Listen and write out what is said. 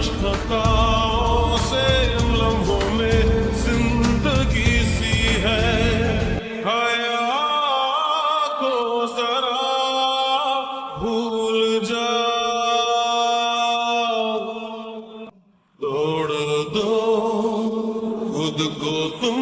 खताओं से इन लम्हों में जिंदगी सी है। हया को जरा भूल जाओ, तोड़ दो खुद को तुम